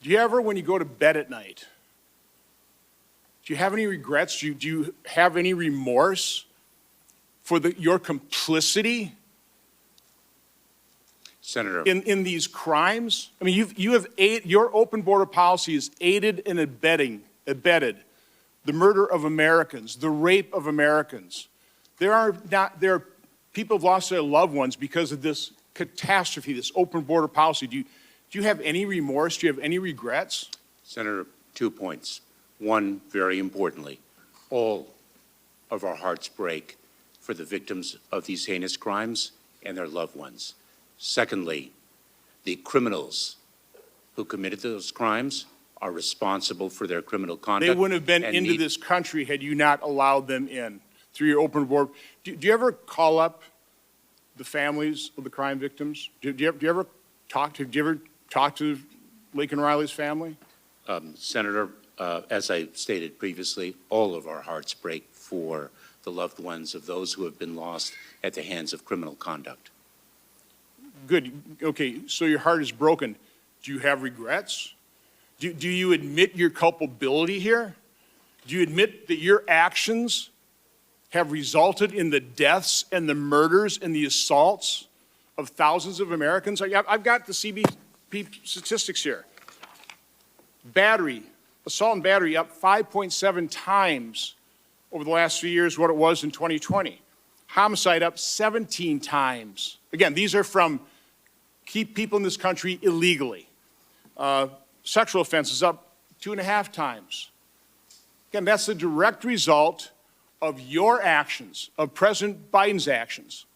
Do you ever, when you go to bed at night, do you have any regrets? Do you have any remorse for your complicity Senator, in these crimes? I mean, your open border policy has aided and abetted the murder of Americans, the rape of Americans. There are people have lost their loved ones because of this catastrophe, this open border policy. Do you have any remorse? Do you have any regrets? Senator, 2 points. One, very importantly, all of our hearts break for the victims of these heinous crimes and their loved ones. Secondly, the criminals who committed those crimes are responsible for their criminal conduct. They wouldn't have been into this country had you not allowed them in through your open border. Do you ever call up the families of the crime victims? Do you ever talk to Lincoln Riley's family? Senator, as I stated previously, all of our hearts break for the loved ones of those who have been lost at the hands of criminal conduct. Good. Okay, so your heart is broken. Do you have regrets? Do you admit your culpability here? Do you admit that your actions have resulted in the deaths and the murders and the assaults of thousands of Americans? I've got the CBP statistics here. Assault and battery up 5.7 times over the last few years what it was in 2020. Homicide up 17 times. Again, these are from keep people in this country illegally. Sexual offenses up 2.5 times. Again, that's the direct result of your actions, of President Biden's actions.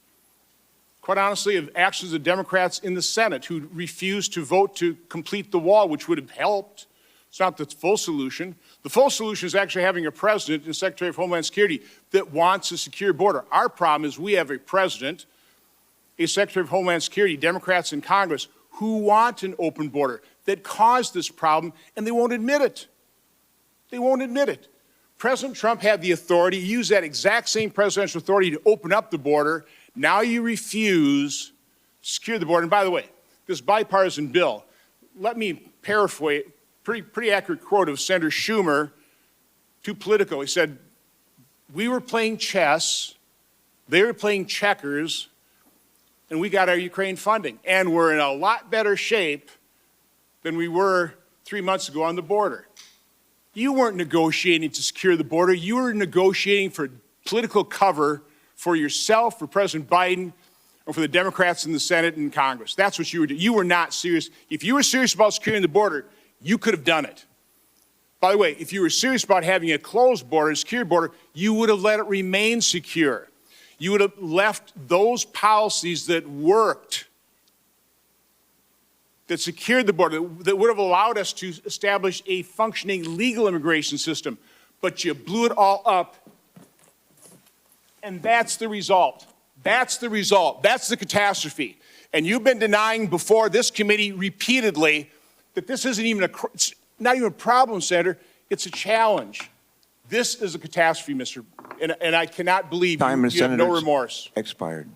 Quite honestly, of actions of Democrats in the Senate who refused to vote to complete the wall, which would have helped. It's not the full solution. The full solution is actually having a president and Secretary of Homeland Security that wants a secure border. Our problem is we have a president, a Secretary of Homeland Security, Democrats in Congress, who want an open border that caused this problem, and they won't admit it. They won't admit it. President Trump had the authority, he used that exact same presidential authority to open up the border. Now you refuse to secure the border. And by the way, this bipartisan bill, let me paraphrase, pretty accurate quote of Senator Schumer to Politico. He said, we were playing chess, they were playing checkers, and we got our Ukraine funding. And we're in a lot better shape than we were 3 months ago on the border. You weren't negotiating to secure the border. You were negotiating for political cover for yourself, for President Biden, or for the Democrats in the Senate and Congress. That's what you were doing. You were not serious. If you were serious about securing the border, you could have done it. By the way, if you were serious about having a closed border, a secure border, you would have let it remain secure. You would have left those policies that worked, that secured the border, that would have allowed us to establish a functioning legal immigration system. But you blew it all up, and that's the result. That's the result. That's the catastrophe. And you've been denying before this committee repeatedly that this isn't even it's not even a problem, Senator. It's a challenge. This is a catastrophe, and I cannot believe you have no remorse. Expired.